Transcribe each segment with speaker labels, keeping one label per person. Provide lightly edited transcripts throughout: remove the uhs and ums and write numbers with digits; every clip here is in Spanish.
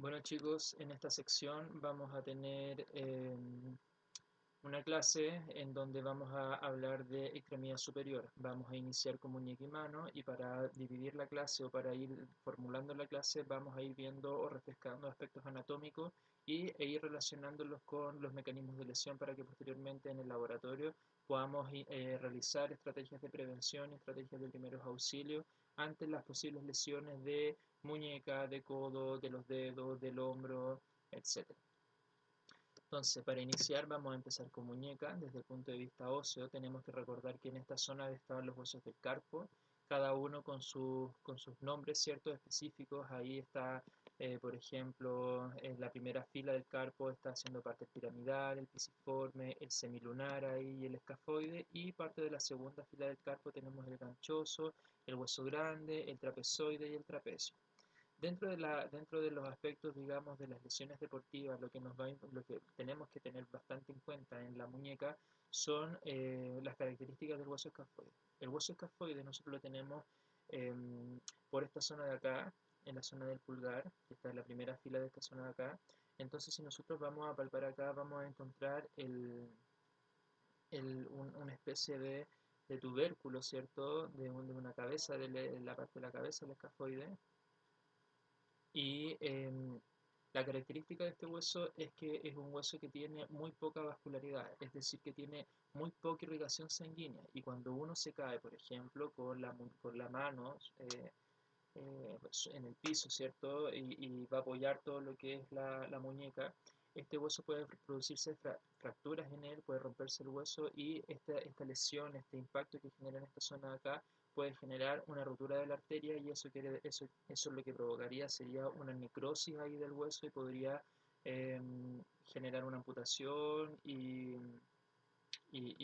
Speaker 1: Bueno chicos, en esta sección vamos a tener una clase en donde vamos a hablar de extremidad superior. Vamos a iniciar con muñeca y mano y para dividir la clase o para ir formulando la clase vamos a ir viendo o refrescando aspectos anatómicos e ir relacionándolos con los mecanismos de lesión para que posteriormente en el laboratorio podamos realizar estrategias de prevención y estrategias de primeros auxilios ante las posibles lesiones de muñeca, de codo, de los dedos, del hombro, etcétera. Entonces, para iniciar vamos a empezar con muñeca. Desde el punto de vista óseo tenemos que recordar que en esta zona estaban los huesos del carpo, cada uno con sus nombres ciertos específicos. Ahí está, por ejemplo, en la primera fila del carpo está haciendo parte el piramidal, el pisiforme, el semilunar ahí y el escafoide, y parte de la segunda fila del carpo tenemos el ganchoso, el hueso grande, el trapezoide y el trapecio. Dentro de los aspectos, digamos, de las lesiones deportivas, lo que tenemos que tener bastante en cuenta en la muñeca son las características del hueso escafoide. El hueso escafoide nosotros lo tenemos eh, por esta zona de acá, en la zona del pulgar, que está en la primera fila de esta zona de acá. Entonces, si nosotros vamos a palpar acá, vamos a encontrar una especie de tubérculo, ¿cierto? De una cabeza, de la parte de la cabeza, el escafoide, y la característica de este hueso es que es un hueso que tiene muy poca vascularidad, es decir, que tiene muy poca irrigación sanguínea. Y cuando uno se cae, por ejemplo, con la mano pues, en el piso, ¿cierto? Y va a apoyar todo lo que es la muñeca, este hueso puede producirse fracturas en él, puede romperse el hueso y esta lesión, este impacto que genera en esta zona de acá, puede generar una rotura de la arteria y eso lo que provocaría sería una necrosis ahí del hueso y podría generar una amputación y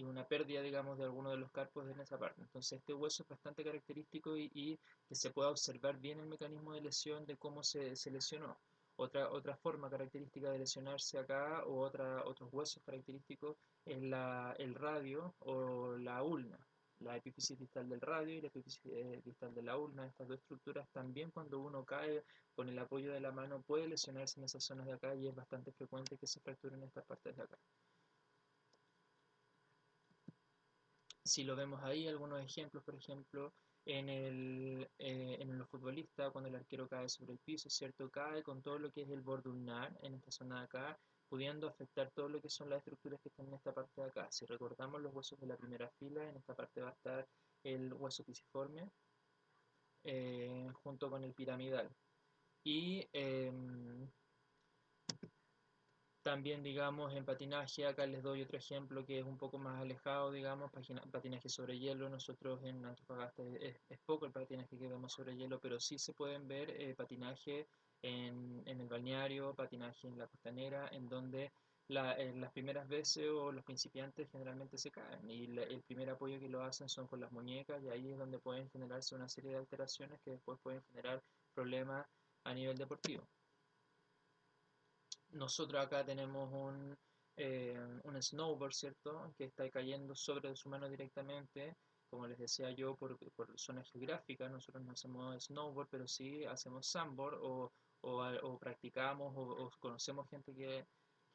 Speaker 1: una pérdida, digamos, de alguno de los carpos en esa parte. Entonces, este hueso es bastante característico y que se pueda observar bien el mecanismo de lesión de cómo se lesionó. Otra forma característica de lesionarse acá o otros huesos característicos es el radio o la ulna. La epífisis distal del radio y la epífisis distal de la ulna, estas dos estructuras también cuando uno cae con el apoyo de la mano puede lesionarse en esas zonas de acá y es bastante frecuente que se fracturen estas partes de acá. Si lo vemos ahí, algunos ejemplos, por ejemplo, en los futbolistas, cuando el arquero cae sobre el piso, ¿cierto? Cae con todo lo que es el borde ulnar, en esta zona de acá, pudiendo afectar todo lo que son las estructuras que están en esta parte de acá. Si recordamos los huesos de la primera fila, en esta parte va a estar el hueso pisiforme, junto con el piramidal. Y también, digamos, en patinaje, acá les doy otro ejemplo que es un poco más alejado, digamos, patinaje sobre hielo. Nosotros en Antofagasta es poco el patinaje que vemos sobre hielo, pero sí se pueden ver patinaje en el balneario, patinaje en la costanera, en donde en las primeras veces o los principiantes generalmente se caen y el primer apoyo que lo hacen son con las muñecas y ahí es donde pueden generarse una serie de alteraciones que después pueden generar problemas a nivel deportivo. Nosotros acá tenemos un snowboard, ¿cierto? Que está cayendo sobre su mano directamente. Como les decía yo, por zona geográfica, nosotros no hacemos snowboard, pero sí hacemos sandboard o practicamos o conocemos gente que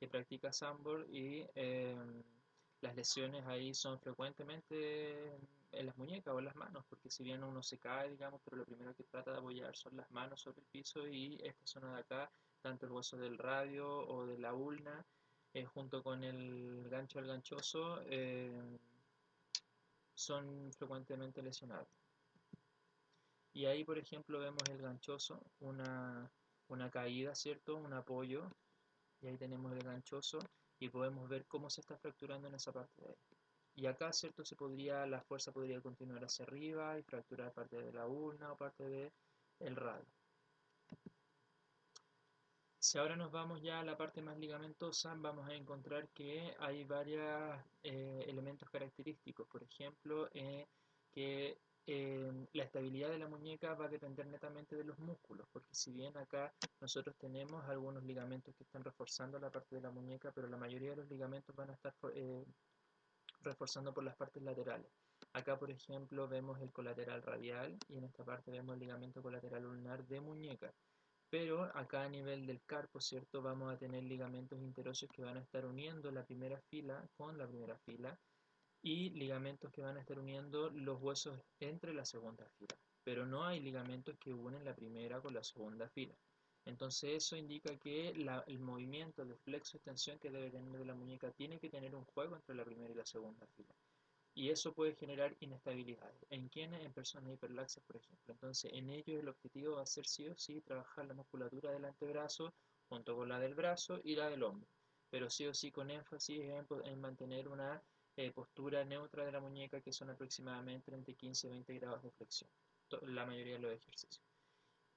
Speaker 1: practica sandboard y las lesiones ahí son frecuentemente en las muñecas o en las manos, porque si bien uno se cae, digamos, pero lo primero que trata de apoyar son las manos sobre el piso y esta zona de acá tanto el hueso del radio o de la ulna, junto con el gancho al ganchoso, son frecuentemente lesionados. Y ahí, por ejemplo, vemos el ganchoso, una caída, ¿cierto? Un apoyo, y ahí tenemos el ganchoso y podemos ver cómo se está fracturando en esa parte de ahí. Y acá, ¿cierto? La fuerza podría continuar hacia arriba y fracturar parte de la ulna o parte del radio. Si ahora nos vamos ya a la parte más ligamentosa, vamos a encontrar que hay varios elementos característicos. Por ejemplo, que la estabilidad de la muñeca va a depender netamente de los músculos, porque si bien acá nosotros tenemos algunos ligamentos que están reforzando la parte de la muñeca, pero la mayoría de los ligamentos van a estar reforzando por las partes laterales. Acá, por ejemplo, vemos el colateral radial y en esta parte vemos el ligamento colateral ulnar de muñeca. Pero acá a nivel del carpo, ¿cierto? Vamos a tener ligamentos interóseos que van a estar uniendo la primera fila con la primera fila y ligamentos que van a estar uniendo los huesos entre la segunda fila. Pero no hay ligamentos que unen la primera con la segunda fila. Entonces eso indica que el movimiento de flexo-extensión que debe tener de la muñeca tiene que tener un juego entre la primera y la segunda fila. Y eso puede generar inestabilidades. ¿En quiénes? En personas hiperlaxas, por ejemplo. Entonces, en ellos el objetivo va a ser sí o sí trabajar la musculatura del antebrazo junto con la del brazo y la del hombro. Pero sí o sí con énfasis en mantener una postura neutra de la muñeca que son aproximadamente entre 15 y 20 grados de flexión. La mayoría de los ejercicios.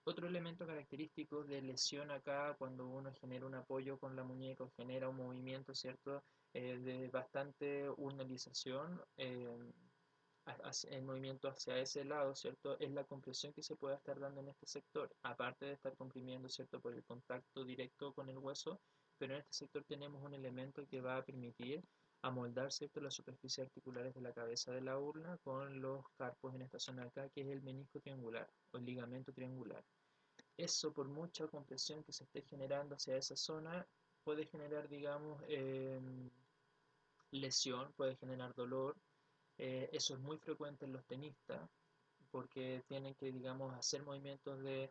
Speaker 1: Otro elemento característico de lesión acá, cuando uno genera un apoyo con la muñeca o genera un movimiento, ¿cierto? De bastante unalización, el movimiento hacia ese lado, ¿cierto? Es la compresión que se puede estar dando en este sector, aparte de estar comprimiendo, ¿cierto? Por el contacto directo con el hueso, pero en este sector tenemos un elemento que va a permitir amoldar, ¿cierto? Las superficies articulares de la cabeza de la urna con los carpos en esta zona de acá, que es el menisco triangular o el ligamento triangular. Eso, por mucha compresión que se esté generando hacia esa zona, puede generar, digamos, lesión, puede generar dolor. Eso es muy frecuente en los tenistas porque tienen que, digamos, hacer movimientos de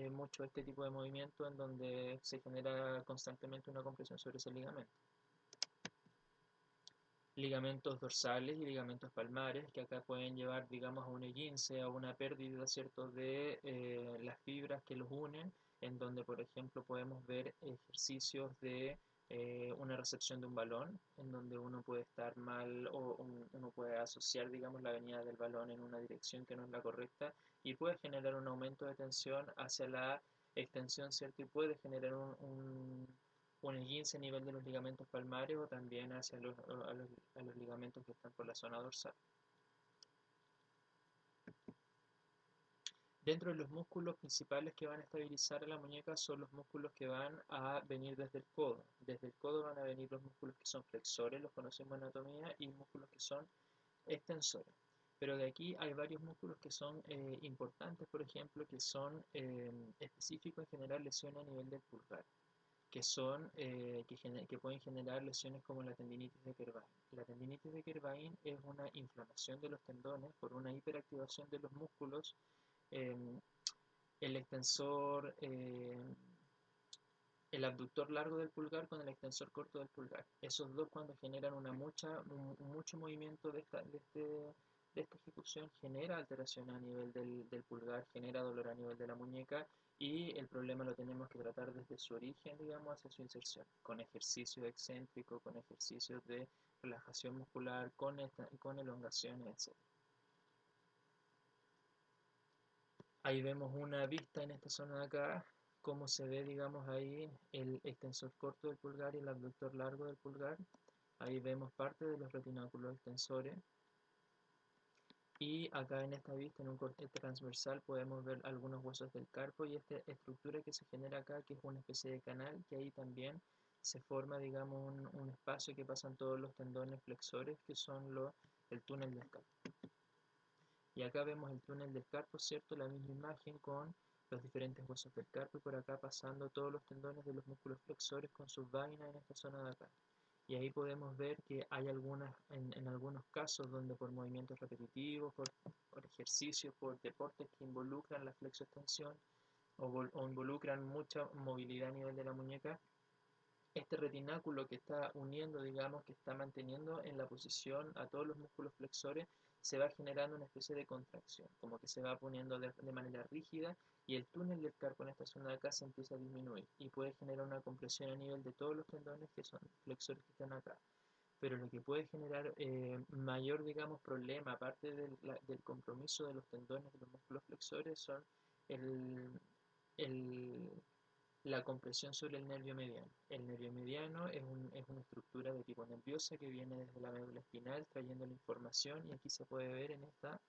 Speaker 1: mucho este tipo de movimiento en donde se genera constantemente una compresión sobre ese ligamento. Ligamentos dorsales y ligamentos palmares que acá pueden llevar, digamos, a un esguince, a una pérdida, ¿cierto?, de las fibras que los unen, en donde, por ejemplo, podemos ver ejercicios de una recepción de un balón, en donde uno puede estar mal o uno puede asociar, digamos, la venida del balón en una dirección que no es la correcta y puede generar un aumento de tensión hacia la extensión, ¿cierto? Y puede generar un esguince a nivel de los ligamentos palmares o también hacia los ligamentos que están por la zona dorsal. Dentro de los músculos principales que van a estabilizar a la muñeca son los músculos que van a venir desde el codo. Desde el codo van a venir los músculos que son flexores, los conocemos en anatomía, y músculos que son extensores. Pero de aquí hay varios músculos que son importantes, por ejemplo, que son específicos en generar lesiones a nivel del pulgar, que son que pueden generar lesiones como la tendinitis de Kervain. La tendinitis de Kervain es una inflamación de los tendones por una hiperactivación de los músculos, eh, el extensor, el abductor largo del pulgar con el extensor corto del pulgar. Esos dos cuando generan mucho movimiento de esta ejecución genera alteración a nivel del pulgar, genera dolor a nivel de la muñeca y el problema lo tenemos que tratar desde su origen, digamos, hacia su inserción, con ejercicios excéntricos, con ejercicios de relajación muscular, con elongaciones, etc. Ahí vemos una vista en esta zona de acá, cómo se ve, digamos, ahí el extensor corto del pulgar y el abductor largo del pulgar. Ahí vemos parte de los retináculos extensores. Y acá en esta vista, en un corte transversal, podemos ver algunos huesos del carpo y esta estructura que se genera acá, que es una especie de canal, que ahí también se forma, digamos, un espacio que pasan todos los tendones flexores, que son el túnel del carpo. Y acá vemos el túnel del carpo, ¿cierto? La misma imagen con los diferentes huesos del carpo y por acá pasando todos los tendones de los músculos flexores con sus vainas en esta zona de acá. Y ahí podemos ver que hay en algunos casos donde por movimientos repetitivos, por ejercicios, por deportes que involucran la flexoextensión o involucran mucha movilidad a nivel de la muñeca, este retináculo que está uniendo, digamos, que está manteniendo en la posición a todos los músculos flexores, se va generando una especie de contracción, como que se va poniendo de manera rígida y el túnel del carpo en esta zona de acá se empieza a disminuir y puede generar una compresión a nivel de todos los tendones que son flexores que están acá. Pero lo que puede generar mayor, digamos, problema, aparte del compromiso de los tendones de los músculos flexores, son el, el, la compresión sobre el nervio mediano. El nervio mediano es una estructura de tipo nerviosa que viene desde la médula espinal trayendo la información y aquí se puede ver en esta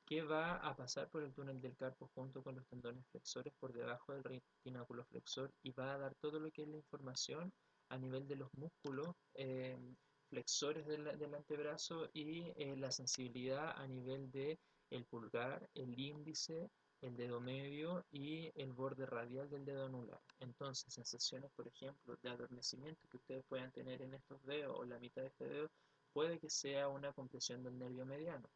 Speaker 1: que va a pasar por el túnel del carpo junto con los tendones flexores por debajo del retináculo flexor y va a dar todo lo que es la información a nivel de los músculos flexores del antebrazo y la sensibilidad a nivel de el pulgar, el índice, el dedo medio y el borde radial del dedo anular. Entonces, sensaciones, por ejemplo, de adormecimiento que ustedes puedan tener en estos dedos o la mitad de este dedo, puede que sea una compresión del nervio mediano.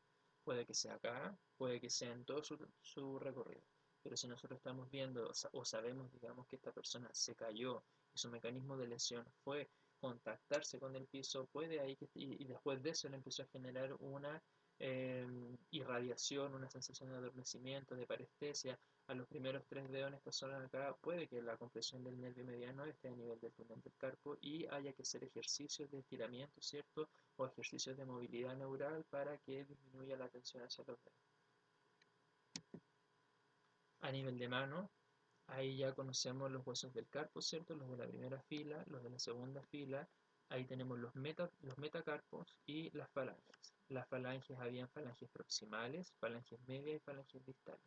Speaker 1: Puede que sea acá, puede que sea en todo su recorrido. Pero si nosotros estamos viendo o sabemos, digamos, que esta persona se cayó y su mecanismo de lesión fue contactarse con el piso, puede ahí y después de eso le empezó a generar una eh, irradiación, una sensación de adormecimiento, de parestesia a los primeros tres dedos en esta zona de acá, puede que la compresión del nervio mediano esté a nivel del túnel del carpo y haya que hacer ejercicios de estiramiento, ¿cierto? O ejercicios de movilidad neural para que disminuya la tensión hacia los dedos. A nivel de mano, ahí ya conocemos los huesos del carpo, ¿cierto? Los de la primera fila, los de la segunda fila. Ahí tenemos los metacarpos y las falanges. Las falanges, habían falanges proximales, falanges medias y falanges distales.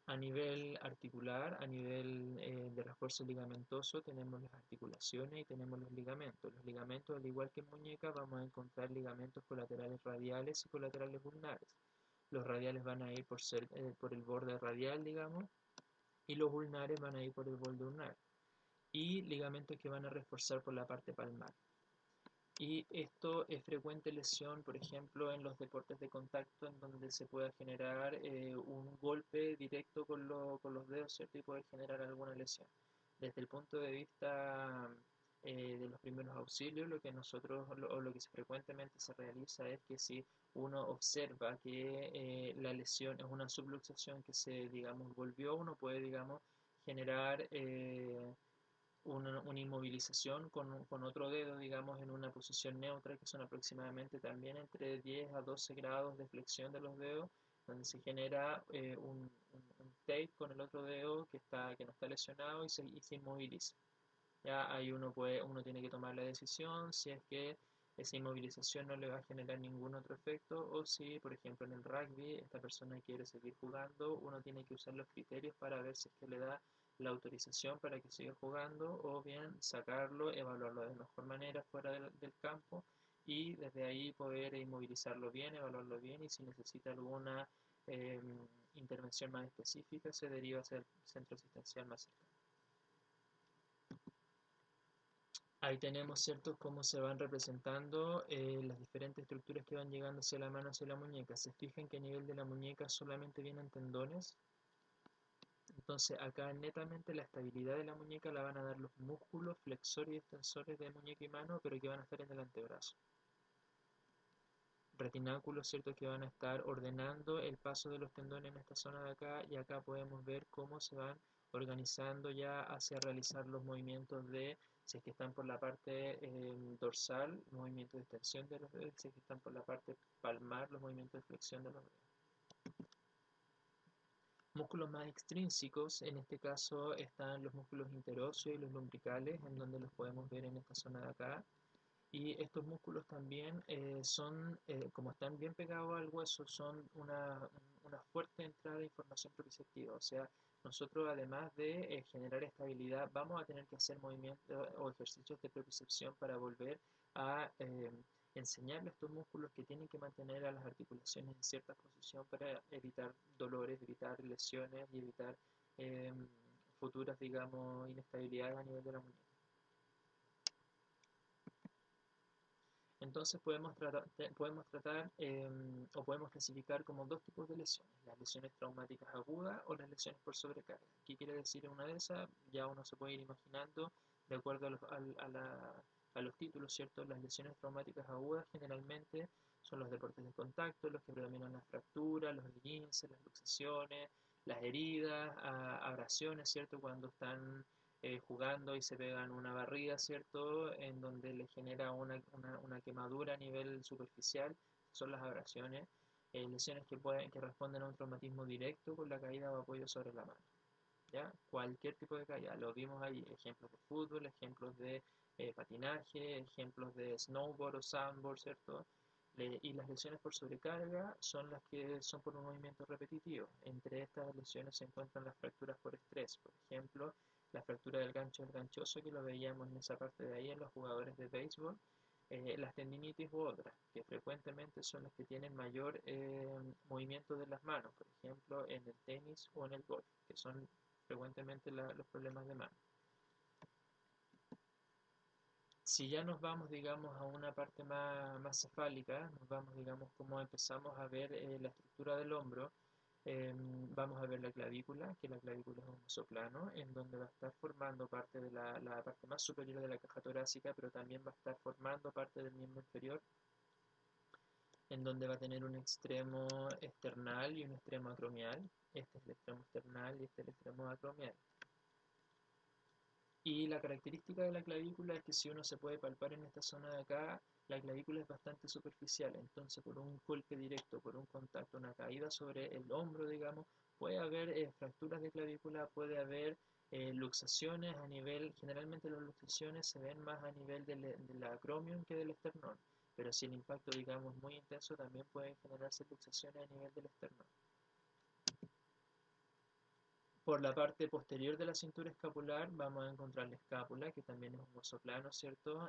Speaker 1: A nivel articular, a nivel de refuerzo ligamentoso, tenemos las articulaciones y tenemos los ligamentos. Los ligamentos, al igual que en muñeca, vamos a encontrar ligamentos colaterales radiales y colaterales ulnares. Los radiales van a ir por el borde radial, digamos, y los ulnares van a ir por el borde ulnar. Y ligamentos que van a reforzar por la parte palmar. Y esto es frecuente lesión, por ejemplo, en los deportes de contacto, en donde se pueda generar un golpe directo con los dedos, ¿cierto? Y poder generar alguna lesión. Desde el punto de vista de los primeros auxilios, lo que nosotros, o lo que frecuentemente se realiza es que si uno observa que la lesión es una subluxación que se, digamos, volvió, uno puede, digamos, generar una inmovilización con otro dedo, digamos, en una posición neutra, que son aproximadamente también entre 10 a 12 grados de flexión de los dedos, donde se genera un tape con el otro dedo que no está lesionado y se inmoviliza. Ya ahí uno tiene que tomar la decisión si es que esa inmovilización no le va a generar ningún otro efecto o si, por ejemplo, en el rugby esta persona quiere seguir jugando, uno tiene que usar los criterios para ver si es que le da la autorización para que siga jugando o bien sacarlo, evaluarlo de mejor manera fuera del campo y desde ahí poder inmovilizarlo bien, evaluarlo bien y si necesita alguna eh, intervención más específica se deriva hacia el centro asistencial más cercano. Ahí tenemos, ¿cierto?, cómo se van representando las diferentes estructuras que van llegando hacia la mano, hacia la muñeca. Se fijan que a nivel de la muñeca solamente vienen tendones. Entonces acá netamente la estabilidad de la muñeca la van a dar los músculos flexores y extensores de muñeca y mano, pero que van a estar en el antebrazo. Retináculos, ¿cierto?, que van a estar ordenando el paso de los tendones en esta zona de acá y acá podemos ver cómo se van organizando ya hacia realizar los movimientos de, si es que están por la parte dorsal, movimientos de extensión de los dedos, si es que están por la parte palmar, los movimientos de flexión de los dedos. Músculos más extrínsecos, en este caso están los músculos interóseos y los lumbricales, en donde los podemos ver en esta zona de acá. Y estos músculos también como están bien pegados al hueso, son una fuerte entrada de información proprioceptiva. O sea, nosotros además de generar estabilidad, vamos a tener que hacer movimientos o ejercicios de propiocepción para volver a enseñarle a estos músculos que tienen que mantener a las articulaciones en cierta posición para evitar dolores, evitar lesiones y evitar eh, futuras, digamos, inestabilidades a nivel de la muñeca. Entonces podemos tratar o podemos clasificar como dos tipos de lesiones, las lesiones traumáticas agudas o las lesiones por sobrecarga. ¿Qué quiere decir una de esas? Ya uno se puede ir imaginando de acuerdo a los títulos, ¿cierto? Las lesiones traumáticas agudas generalmente son los deportes de contacto, los que predominan las fracturas, los esguinces, las luxaciones, las heridas, abrasiones, ¿cierto? Cuando están jugando y se pegan una barrida, ¿cierto? En donde le genera una quemadura a nivel superficial, son las abrasiones, lesiones que responden a un traumatismo directo con la caída o apoyo sobre la mano. ¿Ya? Cualquier tipo de caída, lo vimos ahí, ejemplos de fútbol, ejemplos de patinaje, ejemplos de snowboard o sandboard, ¿cierto? Y las lesiones por sobrecarga son las que son por un movimiento repetitivo. Entre estas lesiones se encuentran las fracturas por estrés, por ejemplo, la fractura del gancho del ganchoso, que lo veíamos en esa parte de ahí en los jugadores de béisbol, las tendinitis u otras, que frecuentemente son las que tienen mayor movimiento de las manos, por ejemplo, en el tenis o en el golf, que son frecuentemente los problemas de mano. Si ya nos vamos, digamos, a una parte más cefálica, nos vamos, digamos, como empezamos a ver la estructura del hombro, vamos a ver la clavícula, que la clavícula es un hueso plano, en donde va a estar formando parte de la parte más superior de la caja torácica, pero también va a estar formando parte del miembro inferior, en donde va a tener un extremo esternal y un extremo acromial. Este es el extremo esternal y este es el extremo acromial. Y la característica de la clavícula es que si uno se puede palpar en esta zona de acá, la clavícula es bastante superficial, entonces por un golpe directo, por un contacto, una caída sobre el hombro, digamos, puede haber fracturas de clavícula, puede haber luxaciones a nivel, generalmente las luxaciones se ven más a nivel del acromion que del esternón, pero si el impacto, digamos, es muy intenso, también pueden generarse luxaciones a nivel del esternón. Por la parte posterior de la cintura escapular vamos a encontrar la escápula, que también es un hueso plano, ¿cierto?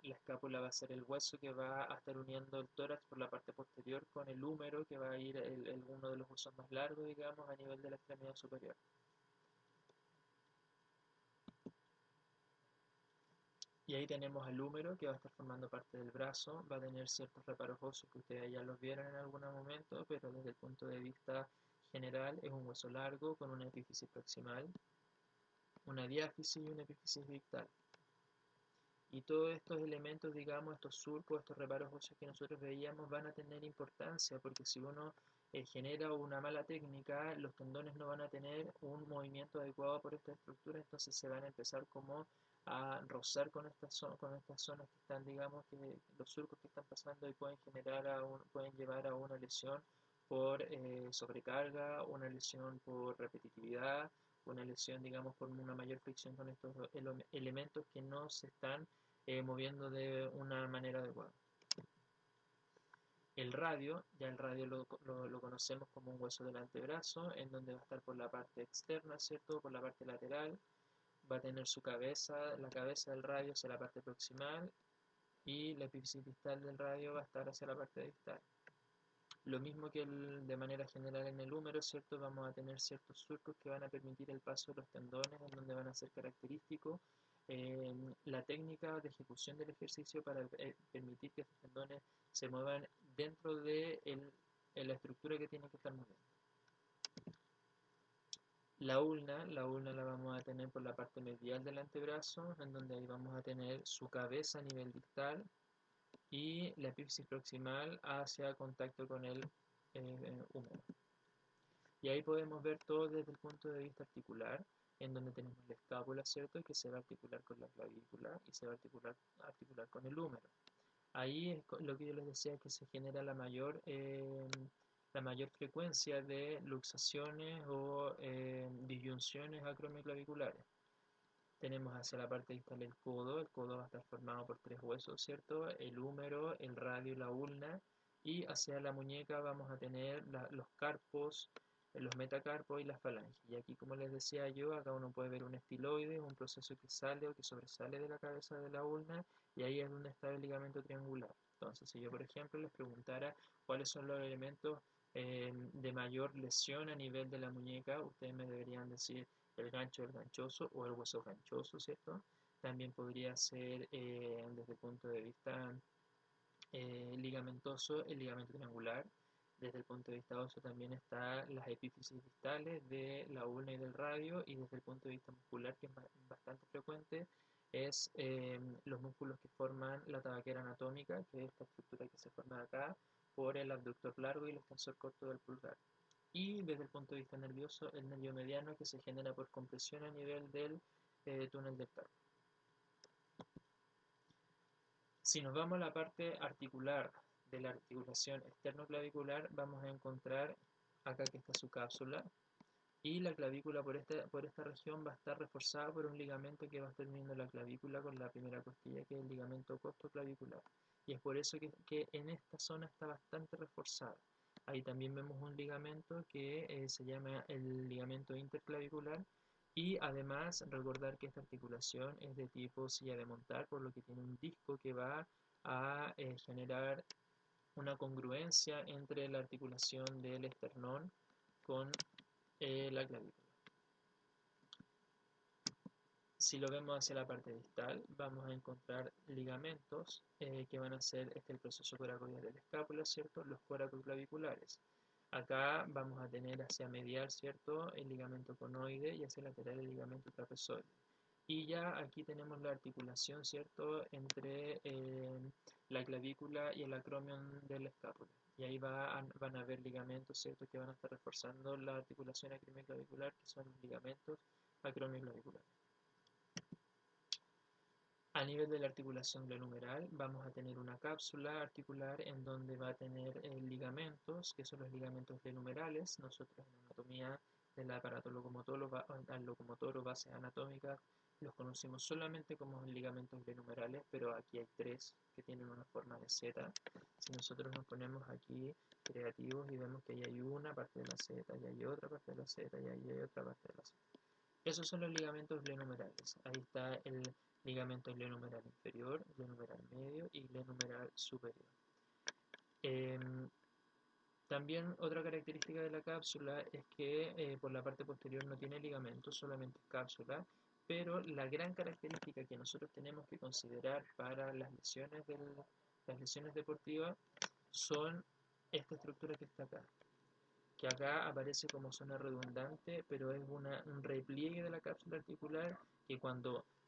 Speaker 1: La escápula va a ser el hueso que va a estar uniendo el tórax por la parte posterior con el húmero, que va a ir uno de los huesos más largos, digamos, a nivel de la extremidad superior. Y ahí tenemos al húmero, que va a estar formando parte del brazo, va a tener ciertos reparos óseos que ustedes ya los vieron en algún momento, pero desde el punto de vista general es un hueso largo con una epífisis proximal, una diáfisis y una epífisis distal. Y todos estos elementos, digamos, estos surcos, estos reparos óseos que nosotros veíamos van a tener importancia porque si uno genera una mala técnica, los tendones no van a tener un movimiento adecuado por esta estructura, entonces se van a empezar como a rozar con estas zonas que están, digamos, que los surcos que están pasando y pueden pueden llevar a una lesión por sobrecarga, una lesión por repetitividad, una lesión, digamos, por una mayor fricción con estos elementos que no se están moviendo de una manera adecuada. El radio, ya el radio lo conocemos como un hueso del antebrazo, en donde va a estar por la parte externa, ¿cierto? Por la parte lateral, va a tener su cabeza, la cabeza del radio hacia la parte proximal y la epífisis distal del radio va a estar hacia la parte distal. Lo mismo que de manera general en el húmero, ¿cierto? Vamos a tener ciertos surcos que van a permitir el paso de los tendones, en donde van a ser característicos la técnica de ejecución del ejercicio para permitir que estos tendones se muevan dentro de la estructura que tienen que estar moviendo. La ulna la vamos a tener por la parte medial del antebrazo, en donde ahí vamos a tener su cabeza a nivel distal y la epífisis proximal hacia contacto con el húmero. Y ahí podemos ver todo desde el punto de vista articular, en donde tenemos la escápula, ¿cierto? Que se va a articular con la clavícula y se va a articular con el húmero. Ahí es lo que yo les decía, que se genera la mayor frecuencia de luxaciones o disyunciones acromioclaviculares. Tenemos hacia la parte distal el codo va a estar formado por tres huesos, ¿cierto? El húmero, el radio y la ulna, y hacia la muñeca vamos a tener los carpos, los metacarpos y las falanges. Y aquí, como les decía yo, acá uno puede ver un estiloide, un proceso que sale o que sobresale de la cabeza de la ulna, y ahí es donde está el ligamento triangular. Entonces, si yo, por ejemplo, les preguntara cuáles son los elementos de mayor lesión a nivel de la muñeca, ustedes me deberían decir el gancho del ganchoso o el hueso ganchoso, ¿cierto? También podría ser desde el punto de vista ligamentoso el ligamento triangular. Desde el punto de vista óseo también están las epífisis distales de la ulna y del radio, y desde el punto de vista muscular, que es bastante frecuente, es los músculos que forman la tabaquera anatómica, que es esta estructura que se forma acá por el abductor largo y el extensor corto del pulgar. Y desde el punto de vista nervioso, el nervio mediano, que se genera por compresión a nivel del túnel del carpo. Si nos vamos a la parte articular de la articulación externoclavicular, vamos a encontrar acá que está su cápsula, y la clavícula por esta región va a estar reforzada por un ligamento que va a estar uniendo la clavícula con la primera costilla, que es el ligamento costoclavicular. Y es por eso que en esta zona está bastante reforzada. Ahí también vemos un ligamento que se llama el ligamento interclavicular, y además recordar que esta articulación es de tipo silla de montar, por lo que tiene un disco que va a generar una congruencia entre la articulación del esternón con la clavícula. Si lo vemos hacia la parte distal, vamos a encontrar ligamentos que van a ser el proceso coracoides de la escápula, ¿cierto? Los coracoclaviculares. Acá vamos a tener hacia medial, ¿cierto? El ligamento conoide y hacia lateral el ligamento trapezoide. Y ya aquí tenemos la articulación, ¿cierto? Entre la clavícula y el acromion de la escápula. Y ahí van a haber ligamentos, ¿cierto? Que van a estar reforzando la articulación acromioclavicular, que son los ligamentos acromioclaviculares. A nivel de la articulación glenohumeral vamos a tener una cápsula articular en donde va a tener ligamentos, que son los ligamentos glenohumerales. Nosotros en anatomía del aparato locomotor o bases anatómicas los conocemos solamente como ligamentos glenohumerales, pero aquí hay tres que tienen una forma de Z. Si nosotros nos ponemos aquí creativos y vemos que ahí hay una parte de la Z, y hay otra parte de la Z, y ahí hay otra parte de la Z. Esos son los ligamentos glenohumerales. Ahí está el ligamento glenohumeral inferior, glenohumeral medio y glenohumeral superior. También otra característica de la cápsula es que por la parte posterior no tiene ligamento, solamente es cápsula, pero la gran característica que nosotros tenemos que considerar para las lesiones deportivas son esta estructura que está acá, que acá aparece como zona redundante, pero es un repliegue de la cápsula articular que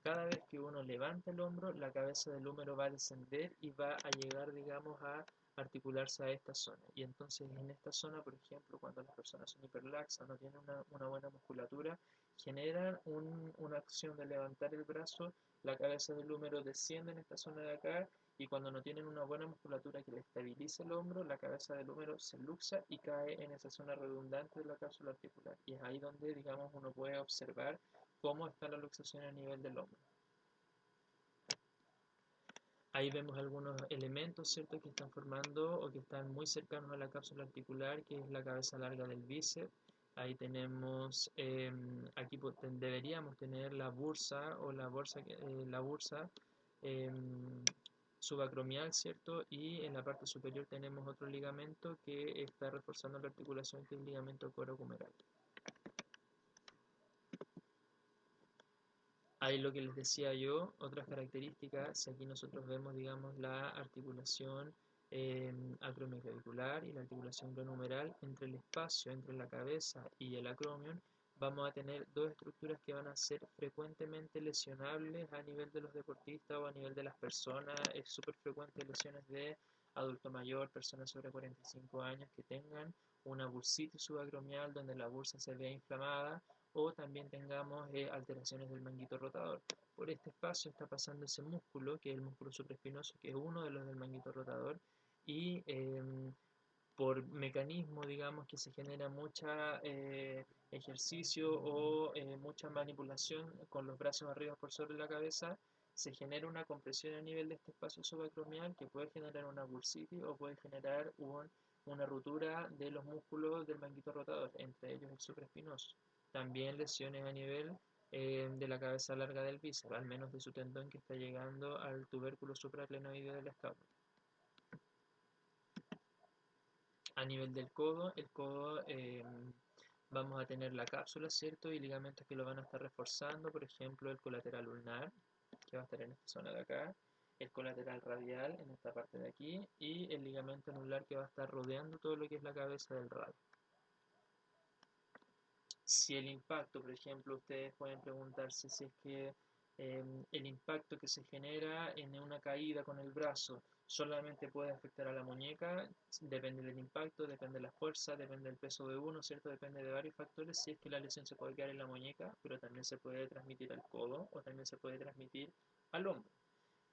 Speaker 1: cada vez que uno levanta el hombro, la cabeza del húmero va a descender y va a llegar, digamos, a articularse a esta zona. Y entonces en esta zona, por ejemplo, cuando las personas son hiperlaxas, no tienen una buena musculatura, generan una acción de levantar el brazo, la cabeza del húmero desciende en esta zona de acá y cuando no tienen una buena musculatura que le estabilice el hombro, la cabeza del húmero se luxa y cae en esa zona redundante de la cápsula articular. Y es ahí donde, digamos, uno puede observar cómo está la luxación a nivel del hombro. Ahí vemos algunos elementos, ¿cierto?, que están formando o que están muy cercanos a la cápsula articular, que es la cabeza larga del bíceps. Ahí tenemos, aquí deberíamos tener la bursa o la bursa subacromial, ¿cierto? Y en la parte superior tenemos otro ligamento que está reforzando la articulación, que es el ligamento coracohumeral. Ahí lo que les decía yo, otras características, si aquí nosotros vemos, digamos, la articulación acromioclavicular y la articulación glenohumeral, entre el espacio entre la cabeza y el acromion, vamos a tener dos estructuras que van a ser frecuentemente lesionables a nivel de los deportistas o a nivel de las personas. Es súper frecuente lesiones de adulto mayor, personas sobre 45 años que tengan una bursitis subacromial donde la bursa se vea inflamada, o también tengamos alteraciones del manguito rotador. Por este espacio está pasando ese músculo, que es el músculo supraespinoso, que es uno de los del manguito rotador, y por mecanismo, digamos, que se genera mucha ejercicio o mucha manipulación con los brazos arriba por sobre la cabeza, se genera una compresión a nivel de este espacio subacromial que puede generar una bursitis o puede generar una ruptura de los músculos del manguito rotador, entre ellos el supraespinoso. También lesiones a nivel de la cabeza larga del bíceps, al menos de su tendón que está llegando al tubérculo supraclenoideo de la escápula. A nivel del codo, el codo vamos a tener la cápsula, ¿cierto? Y ligamentos que lo van a estar reforzando, por ejemplo, el colateral ulnar, que va a estar en esta zona de acá, el colateral radial en esta parte de aquí, y el ligamento anular que va a estar rodeando todo lo que es la cabeza del radio. Si el impacto, por ejemplo, ustedes pueden preguntarse si es que el impacto que se genera en una caída con el brazo solamente puede afectar a la muñeca, depende del impacto, depende de la fuerza, depende del peso de uno, ¿cierto? Depende de varios factores, si es que la lesión se puede quedar en la muñeca, pero también se puede transmitir al codo o también se puede transmitir al hombro.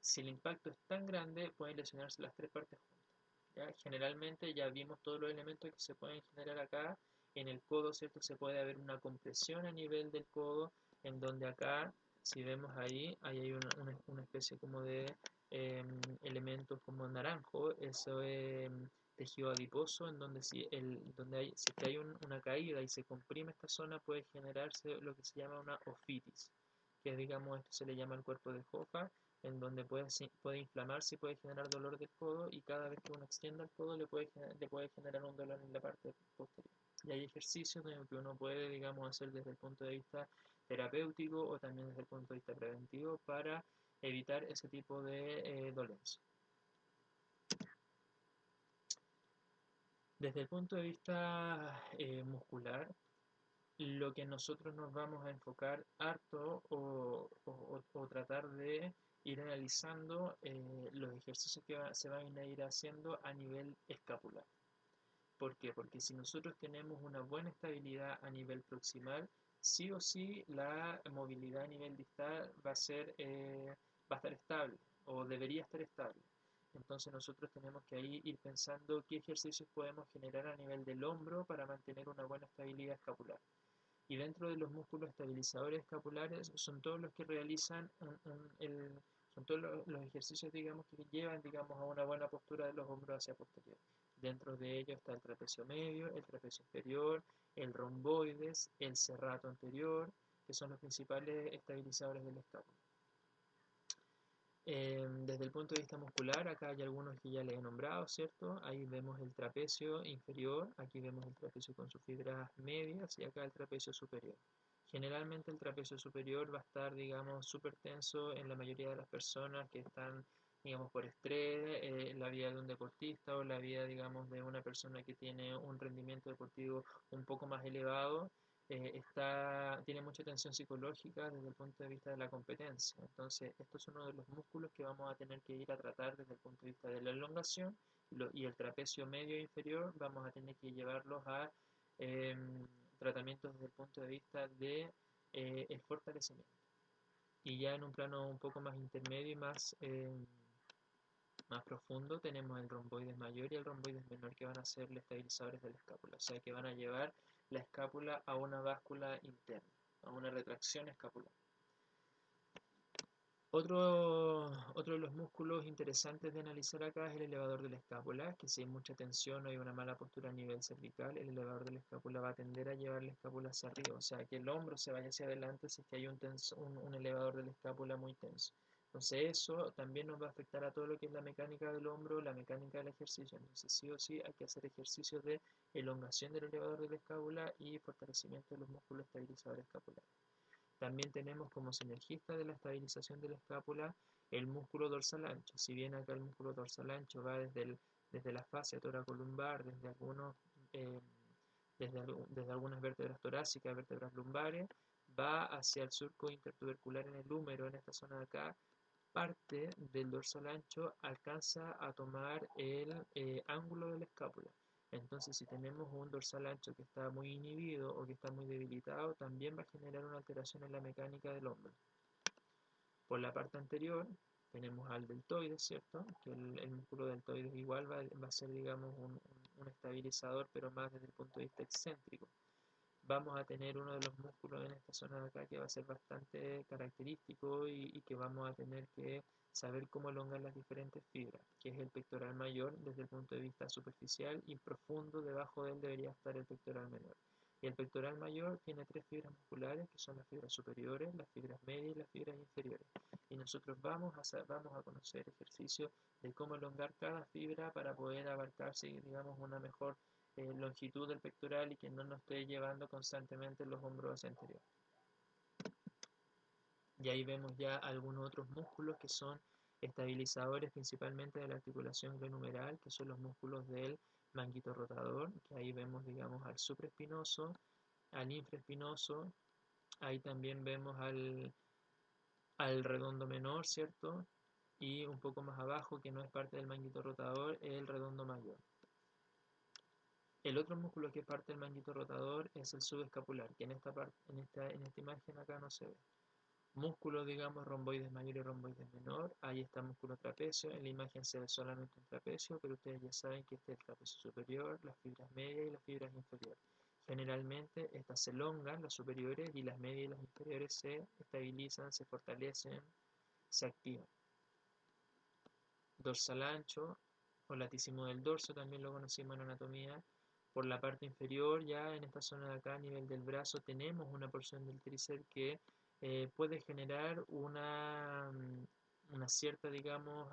Speaker 1: Si el impacto es tan grande, pueden lesionarse las tres partes juntas. ¿Ya? Generalmente ya vimos todos los elementos que se pueden generar acá. En el codo, ¿cierto? Se puede haber una compresión a nivel del codo, en donde acá, si vemos ahí hay una especie como de elementos como naranjo, eso es tejido adiposo, en donde si es que hay una caída y se comprime esta zona, puede generarse lo que se llama una ofitis, que digamos, esto se le llama el cuerpo de Hofa, en donde puede inflamarse y puede generar dolor del codo, y cada vez que uno extienda el codo le puede generar un dolor en la parte posterior. Y hay ejercicios que uno puede, digamos, hacer desde el punto de vista terapéutico o también desde el punto de vista preventivo para evitar ese tipo de dolencia. Desde el punto de vista muscular, lo que nosotros nos vamos a enfocar harto o tratar de ir analizando los ejercicios que se van a ir haciendo a nivel escapular. ¿Por qué? Porque si nosotros tenemos una buena estabilidad a nivel proximal, sí o sí la movilidad a nivel distal va a estar estable o debería estar estable. Entonces nosotros tenemos que ahí ir pensando qué ejercicios podemos generar a nivel del hombro para mantener una buena estabilidad escapular. Y dentro de los músculos estabilizadores escapulares son todos los que realizan son todos los ejercicios, digamos, que llevan, digamos, a una buena postura de los hombros hacia posterior. Dentro de ellos está el trapecio medio, el trapecio inferior, el romboides, el serrato anterior, que son los principales estabilizadores del escápula. Desde el punto de vista muscular, acá hay algunos que ya les he nombrado, ¿cierto? Ahí vemos el trapecio inferior, aquí vemos el trapecio con sus fibras medias y acá el trapecio superior. Generalmente el trapecio superior va a estar, digamos, súper tenso en la mayoría de las personas que están, digamos, por estrés, la vida de un deportista o la vida, digamos, de una persona que tiene un rendimiento deportivo un poco más elevado. Tiene mucha tensión psicológica desde el punto de vista de la competencia. Entonces, esto es uno de los músculos que vamos a tener que ir a tratar desde el punto de vista de la elongación, y el trapecio medio e inferior vamos a tener que llevarlos a tratamientos desde el punto de vista de el fortalecimiento. Y ya en un plano un poco más intermedio y más profundo tenemos el romboides mayor y el romboides menor, que van a ser los estabilizadores de la escápula, o sea que van a llevar la escápula a una báscula interna, a una retracción escapular. Otro de los músculos interesantes de analizar acá es el elevador de la escápula, que si hay mucha tensión o hay una mala postura a nivel cervical, el elevador de la escápula va a tender a llevar la escápula hacia arriba, o sea que el hombro se vaya hacia adelante si es que hay un elevador de la escápula muy tenso. Entonces eso también nos va a afectar a todo lo que es la mecánica del hombro, la mecánica del ejercicio. Entonces sí o sí hay que hacer ejercicios de elongación del elevador de la escápula y fortalecimiento de los músculos estabilizadores escapulares. También tenemos como sinergista de la estabilización de la escápula el músculo dorsal ancho. Si bien acá el músculo dorsal ancho va desde la fascia toracolumbar, eh, desde algunas vértebras torácicas, vértebras lumbares, va hacia el surco intertubercular en el húmero, en esta zona de acá, parte del dorsal ancho alcanza a tomar el ángulo de la escápula. Entonces, si tenemos un dorsal ancho que está muy inhibido o que está muy debilitado, también va a generar una alteración en la mecánica del hombro. Por la parte anterior tenemos al deltoides, ¿cierto? Que el músculo deltoides igual va a ser, digamos, un estabilizador, pero más desde el punto de vista excéntrico. Vamos a tener uno de los músculos en esta zona de acá que va a ser bastante característico y que vamos a tener que saber cómo elongar las diferentes fibras, que es el pectoral mayor desde el punto de vista superficial, y profundo debajo de él debería estar el pectoral menor. Y el pectoral mayor tiene tres fibras musculares, que son las fibras superiores, las fibras medias y las fibras inferiores. Y nosotros vamos a conocer ejercicios de cómo elongar cada fibra para poder abarcar, digamos, una mejor longitud del pectoral y que no nos esté llevando constantemente los hombros hacia anterior. Y ahí vemos ya algunos otros músculos que son estabilizadores principalmente de la articulación glenohumeral, que son los músculos del manguito rotador, que ahí vemos, digamos, al supraespinoso, al infraespinoso, ahí también vemos al redondo menor, ¿cierto? Y un poco más abajo, que no es parte del manguito rotador, el redondo mayor. El otro músculo que es parte del manguito rotador es el subescapular, que en esta imagen acá no se ve. Músculos, digamos, romboides mayor y romboides menor. Ahí está el músculo trapecio. En la imagen se ve solamente un trapecio, pero ustedes ya saben que este es el trapecio superior, las fibras medias y las fibras inferiores. Generalmente estas se elongan, las superiores, y las medias y las inferiores se estabilizan, se fortalecen, se activan. Dorsal ancho o latísimo del dorso, también lo conocimos en anatomía. Por la parte inferior, ya en esta zona de acá, a nivel del brazo, tenemos una porción del tríceps que puede generar una cierta, digamos,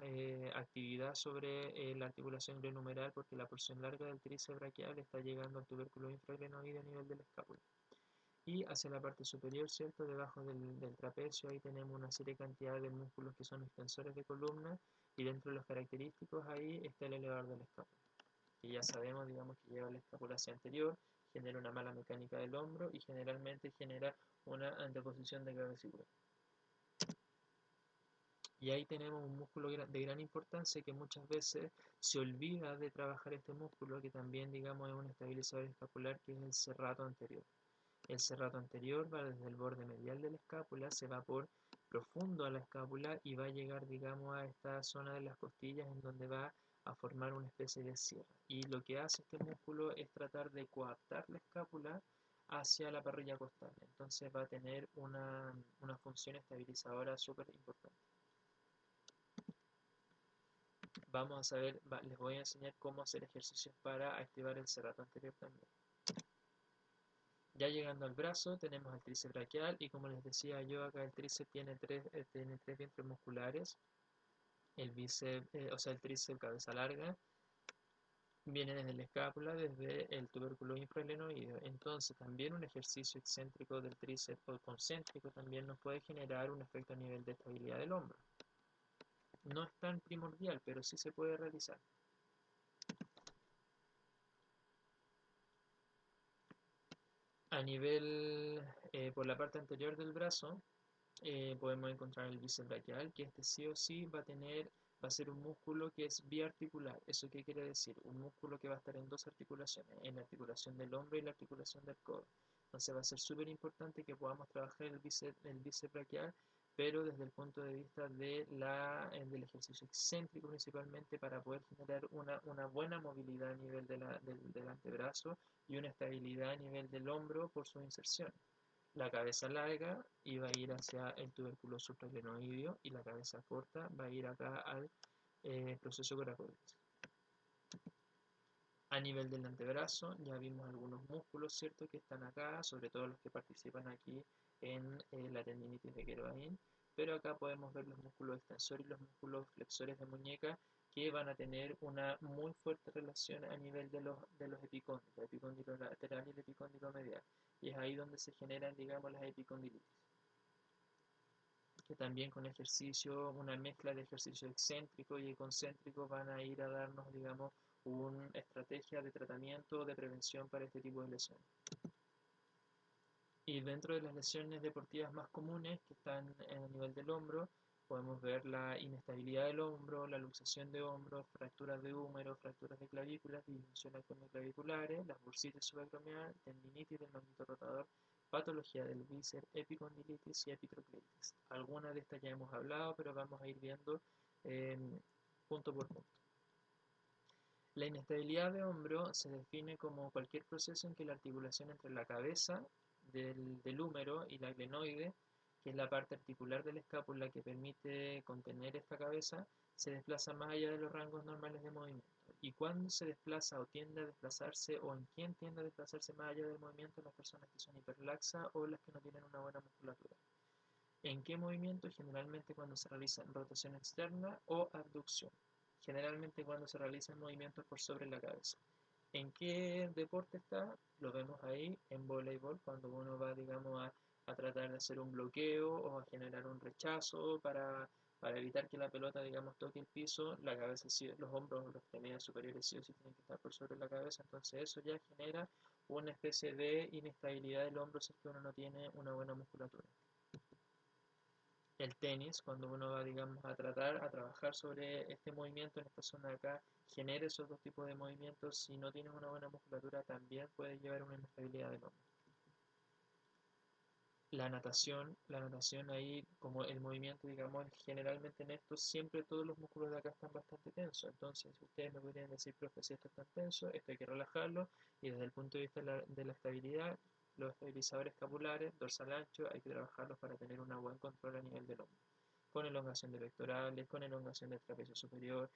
Speaker 1: actividad sobre la articulación glenohumeral porque la porción larga del tríceps braquial está llegando al tubérculo infraglenoide a nivel de la escápula. Y hacia la parte superior, ¿cierto? Debajo del trapecio, ahí tenemos una serie de cantidad de músculos que son extensores de columna y dentro de los característicos ahí está el elevador de la escápula, que ya sabemos, digamos, que lleva la escápula hacia anterior, genera una mala mecánica del hombro y generalmente genera una anteposición de cabecícula. Y ahí tenemos un músculo de gran importancia que muchas veces se olvida de trabajar este músculo, que también, digamos, es un estabilizador escapular, que es el serrato anterior. El serrato anterior va desde el borde medial de la escápula, se va por profundo a la escápula y va a llegar, digamos, a esta zona de las costillas en donde va a formar una especie de sierra. Y lo que hace este músculo es tratar de coaptar la escápula hacia la parrilla costal. Entonces va a tener una función estabilizadora súper importante. Vamos a saber, les voy a enseñar cómo hacer ejercicios para activar el serrato anterior también. Ya llegando al brazo tenemos el tríceps braquial y como les decía yo acá el tríceps tiene tres vientres musculares, el bíceps, o sea el tríceps cabeza larga, viene desde la escápula, desde el tubérculo infraglenoideo. Entonces también un ejercicio excéntrico del tríceps o concéntrico también nos puede generar un efecto a nivel de estabilidad del hombro. No es tan primordial, pero sí se puede realizar. A nivel, por la parte anterior del brazo, podemos encontrar el bíceps braquial, que este sí o sí va a ser un músculo que es biarticular. ¿Eso qué quiere decir? Un músculo que va a estar en dos articulaciones, en la articulación del hombro y la articulación del codo. Entonces va a ser súper importante que podamos trabajar el bíceps braquial, pero desde el punto de vista del ejercicio excéntrico principalmente para poder generar una buena movilidad a nivel del antebrazo y una estabilidad a nivel del hombro por su inserción. La cabeza larga iba a ir hacia el tubérculo supraglenoideo y la cabeza corta va a ir acá al proceso coracoides. A nivel del antebrazo ya vimos algunos músculos, ¿cierto? Que están acá, sobre todo los que participan aquí en la tendinitis de Quervain, pero acá podemos ver los músculos extensores y los músculos flexores de muñeca que van a tener una muy fuerte relación a nivel de los epicóndilos, el epicóndilo lateral y el epicóndilo medial. Y es ahí donde se generan, digamos, las epicondilitis, que también con ejercicio, una mezcla de ejercicio excéntrico y concéntrico van a ir a darnos, digamos, una estrategia de tratamiento o de prevención para este tipo de lesiones. Y dentro de las lesiones deportivas más comunes que están en el nivel del hombro, podemos ver la inestabilidad del hombro, la luxación de hombro, fracturas de húmero, fracturas de clavículas, disfunciones claviculares, las bursitis subacromial, tendinitis del manguito rotador, patología del bíceps, epicondilitis y epitrocleitis. Algunas de estas ya hemos hablado, pero vamos a ir viendo eh, punto por punto. La inestabilidad de hombro se define como cualquier proceso en que la articulación entre la cabeza del húmero y la glenoide, que es la parte articular de la escápula que permite contener esta cabeza, se desplaza más allá de los rangos normales de movimiento. Y cuando se desplaza o tiende a desplazarse, o en quién tiende a desplazarse más allá del movimiento, las personas que son hiperlaxas o las que no tienen una buena musculatura. ¿En qué movimiento? Generalmente cuando se realiza rotación externa o abducción. Generalmente cuando se realizan movimientos por sobre la cabeza. ¿En qué deporte está? Lo vemos ahí en voleibol, cuando uno va, digamos, a tratar de hacer un bloqueo o a generar un rechazo para evitar que la pelota, digamos, toque el piso, la cabeza, los hombros, los extremidades superiores sí o sí tienen que estar por sobre la cabeza, entonces eso ya genera una especie de inestabilidad del hombro si es que uno no tiene una buena musculatura. El tenis, cuando uno va, digamos, a trabajar sobre este movimiento en esta zona de acá, genera esos dos tipos de movimientos. Si no tienes una buena musculatura, también puede llevar a una inestabilidad del hombro. La natación ahí, como el movimiento, digamos, generalmente en esto, siempre todos los músculos de acá están bastante tensos. Entonces, ustedes me podrían decir, profe, si esto está tenso, esto hay que relajarlo. Y desde el punto de vista de la estabilidad, los estabilizadores escapulares, dorsal ancho, hay que trabajarlos para tener un buen control a nivel del hombro. Con elongación de pectorales, con elongación del trapecio superior,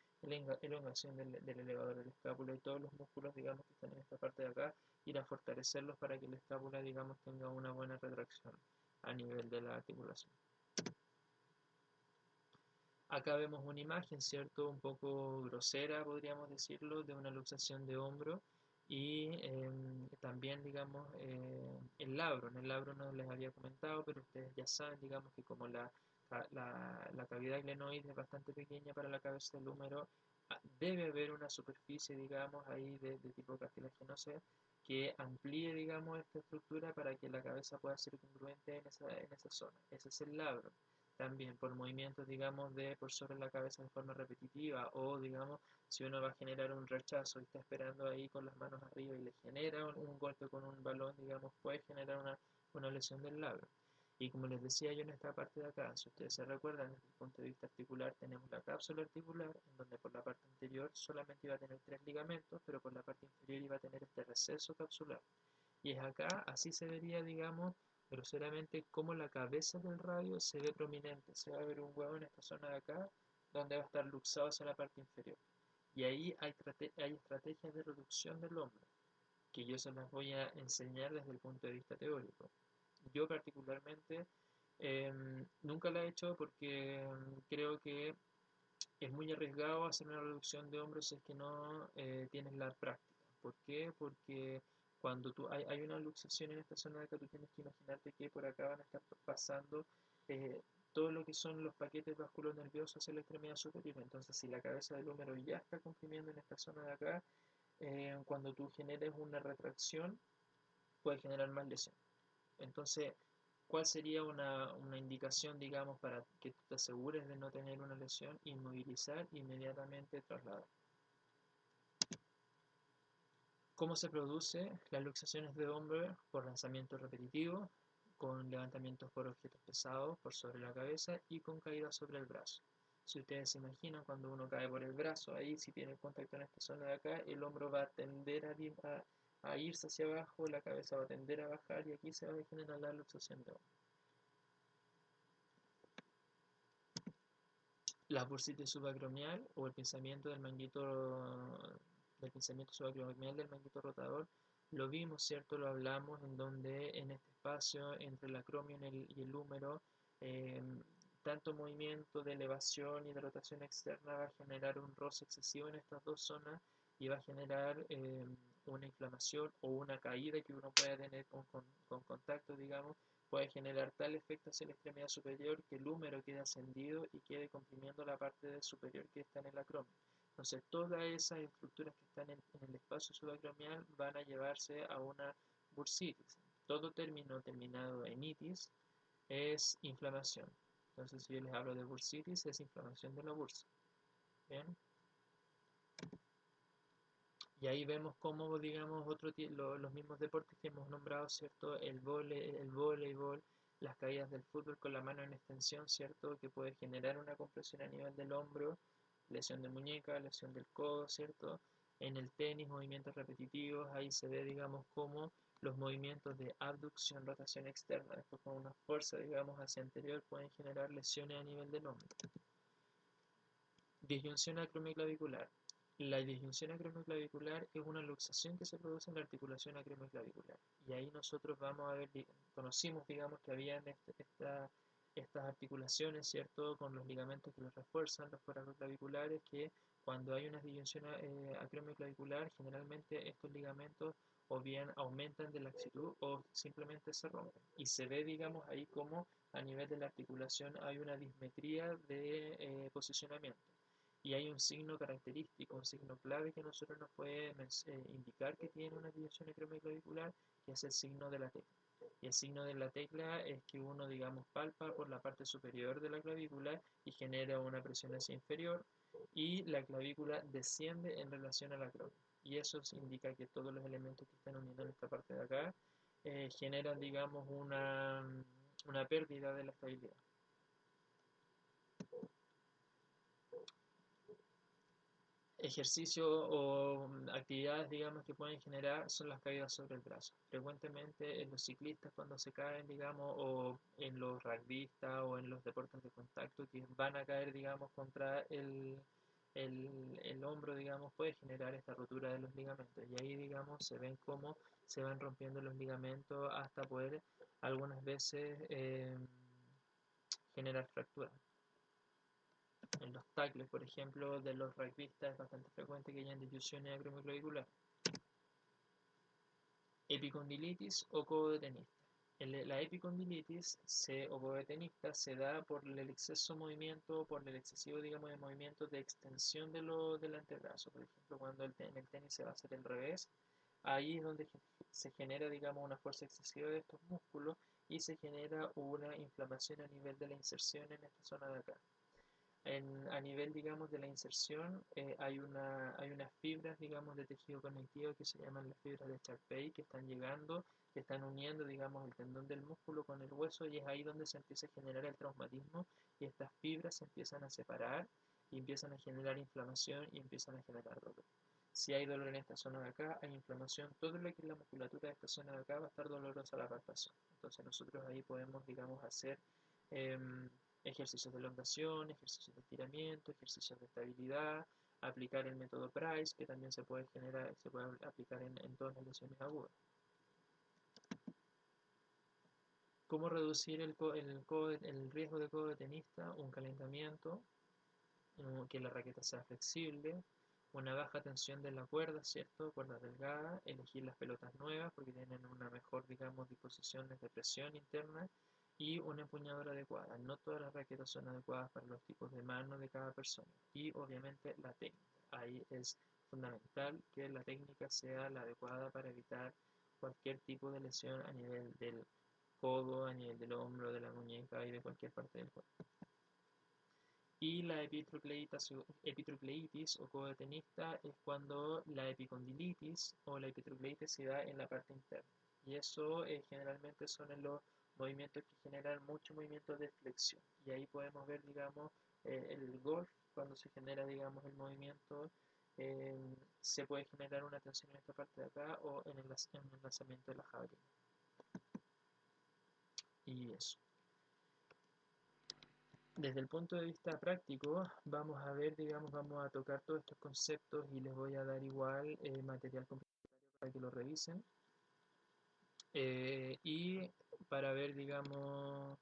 Speaker 1: elongación del elevador del escápula y todos los músculos, digamos, que están en esta parte de acá, ir a fortalecerlos para que la escápula, digamos, tenga una buena retracción a nivel de la articulación. Acá vemos una imagen, ¿cierto? Un poco grosera, podríamos decirlo, de una luxación de hombro y también, digamos, el labro. En el labro no les había comentado, pero ustedes ya saben, digamos, que como la cavidad glenoide es bastante pequeña para la cabeza del húmero, debe haber una superficie, digamos, ahí de tipo cartilaginosa que amplíe, digamos, esta estructura para que la cabeza pueda ser congruente en esa zona. Ese es el labro. También por movimientos, digamos, de por sobre la cabeza de forma repetitiva o, digamos, si uno va a generar un rechazo y está esperando ahí con las manos arriba y le genera un golpe con un balón, digamos, puede generar una lesión del labro. Y como les decía yo en esta parte de acá, si ustedes se recuerdan, desde el punto de vista articular tenemos la cápsula articular, en donde por la parte anterior solamente iba a tener tres ligamentos, pero por la parte inferior iba a tener este receso capsular. Y es acá, así se vería, digamos, groseramente como la cabeza del radio se ve prominente. Se va a ver un huevo en esta zona de acá, donde va a estar luxado hacia la parte inferior. Y ahí hay estrategias de reducción del hombro, que yo se las voy a enseñar desde el punto de vista teórico. Yo particularmente nunca la he hecho porque creo que es muy arriesgado hacer una reducción de hombros si es que no tienes la práctica. ¿Por qué? Porque cuando hay una luxación en esta zona de acá, tú tienes que imaginarte que por acá van a estar pasando eh, todo lo que son los paquetes vasculonerviosos hacia la extremidad superior. Entonces, si la cabeza del húmero ya está comprimiendo en esta zona de acá, cuando tú generes una retracción, puede generar más lesión. Entonces, ¿cuál sería una indicación, digamos, para que tú te asegures de no tener una lesión? Inmovilizar inmediatamente trasladar. ¿Cómo se produce las luxaciones de hombro? Por lanzamiento repetitivo, con levantamientos por objetos pesados por sobre la cabeza y con caída sobre el brazo. Si ustedes se imaginan, cuando uno cae por el brazo, ahí si tiene contacto en esta zona de acá, el hombro va a tender a irse hacia abajo, la cabeza va a tender a bajar y aquí se va a generar la luxación de hombro. La bursitis subacromial o el pinzamiento del pinzamiento subacromial del manguito rotador lo vimos, ¿cierto? Lo hablamos en donde en este espacio entre el acromio y el húmero, eh, tanto movimiento de elevación y de rotación externa va a generar un roce excesivo en estas dos zonas y va a generar una inflamación o una caída que uno puede tener con contacto, digamos, puede generar tal efecto hacia la extremidad superior que el húmero quede ascendido y quede comprimiendo la parte superior que está en el acromio. Entonces, todas esas estructuras que están en el espacio subacromial van a llevarse a una bursitis. Todo término terminado en itis es inflamación. Entonces, si yo les hablo de bursitis, es inflamación de la bursa. ¿Bien? Y ahí vemos cómo, digamos, los mismos deportes que hemos nombrado, ¿cierto? El voleibol, las caídas del fútbol con la mano en extensión, ¿cierto? Que puede generar una compresión a nivel del hombro, lesión de muñeca, lesión del codo, ¿cierto? En el tenis, movimientos repetitivos, ahí se ve, digamos, cómo los movimientos de abducción, rotación externa, después con una fuerza, digamos, hacia anterior, pueden generar lesiones a nivel del hombro. Disyunción acromioclavicular. La disyunción acromioclavicular es una luxación que se produce en la articulación acromioclavicular. Y ahí nosotros vamos a ver, conocimos, digamos, que habían estas articulaciones, ¿cierto? Con los ligamentos que los refuerzan, los coracoclaviculares, que cuando hay una disyunción acromioclavicular, generalmente estos ligamentos o bien aumentan de laxitud o simplemente se rompen. Y se ve, digamos, ahí como a nivel de la articulación hay una dismetría de posicionamiento y hay un signo característico, un signo clave que a nosotros nos puede indicar que tiene una disyunción acromioclavicular, que es el signo de la tecla. Y el signo de la tecla es que uno, digamos, palpa por la parte superior de la clavícula y genera una presión hacia inferior y la clavícula desciende en relación al acromio. Y eso indica que todos los elementos que están uniendo en esta parte de acá generan, digamos, una pérdida de la estabilidad. Ejercicio o actividades, digamos, que pueden generar son las caídas sobre el brazo. Frecuentemente en los ciclistas cuando se caen, digamos, o en los rugbyistas o en los deportes de contacto que van a caer, digamos, contra el hombro, digamos, puede generar esta rotura de los ligamentos. Y ahí, digamos, se ven cómo se van rompiendo los ligamentos hasta poder algunas veces generar fracturas. En los tackles, por ejemplo, de los rugbyistas es bastante frecuente que hayan difusiones acromioclavicular. Epicondilitis o codo de tenista. La epicondilitis o codo de tenista se da por el exceso de movimiento, por el excesivo, digamos, de movimiento de extensión del antebrazo. Por ejemplo, cuando en el tenis se va a hacer el revés, ahí es donde se genera, digamos, una fuerza excesiva de estos músculos y se genera una inflamación a nivel de la inserción en esta zona de acá. A nivel, digamos, de la inserción, hay unas fibras, digamos, de tejido conectivo que se llaman las fibras de Charpey, que están llegando, que están uniendo, digamos, el tendón del músculo con el hueso, y es ahí donde se empieza a generar el traumatismo, y estas fibras se empiezan a separar, y empiezan a generar inflamación, y empiezan a generar dolor. Si hay dolor en esta zona de acá, hay inflamación, todo lo que es la musculatura de esta zona de acá va a estar dolorosa la palpación. Entonces nosotros ahí podemos, digamos, hacer ejercicios de elongación, ejercicios de estiramiento, ejercicios de estabilidad, aplicar el método Price, que también se puede generar, se puede aplicar en todas las lesiones agudas. ¿Cómo reducir el riesgo de codo de tenista? Un calentamiento, que la raqueta sea flexible, una baja tensión de la cuerda, ¿cierto? Cuerda delgada, elegir las pelotas nuevas porque tienen una mejor, digamos, disposición de presión interna y una empuñadura adecuada. No todas las raquetas son adecuadas para los tipos de mano de cada persona y obviamente la técnica. Ahí es fundamental que la técnica sea la adecuada para evitar cualquier tipo de lesión a nivel del codo, a nivel del hombro, de la muñeca y de cualquier parte del cuerpo. Y la epitrocleitis o codo de tenista es cuando la epicondilitis o la epitrocleitis se da en la parte interna. Y eso generalmente son en los movimientos que generan mucho movimiento de flexión. Y ahí podemos ver, digamos, el golf, cuando se genera, digamos, el movimiento, se puede generar una tensión en esta parte de acá o en el lanzamiento de la jabalina. Y eso. Desde el punto de vista práctico, vamos a ver, digamos, vamos a tocar todos estos conceptos y les voy a dar igual material complementario para que lo revisen. Y para ver, digamos,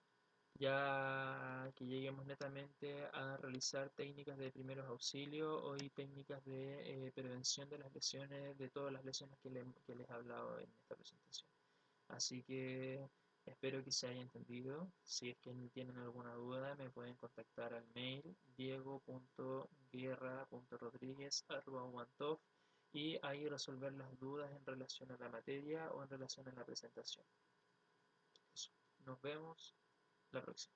Speaker 1: ya que lleguemos netamente a realizar técnicas de primeros auxilios y técnicas de prevención de las lesiones, de todas las lesiones que les he hablado en esta presentación. Así que espero que se haya entendido. Si es que tienen alguna duda, me pueden contactar al mail diego.guerra.rodriguez@wantov y ahí resolver las dudas en relación a la materia o en relación a la presentación. Eso. Nos vemos la próxima.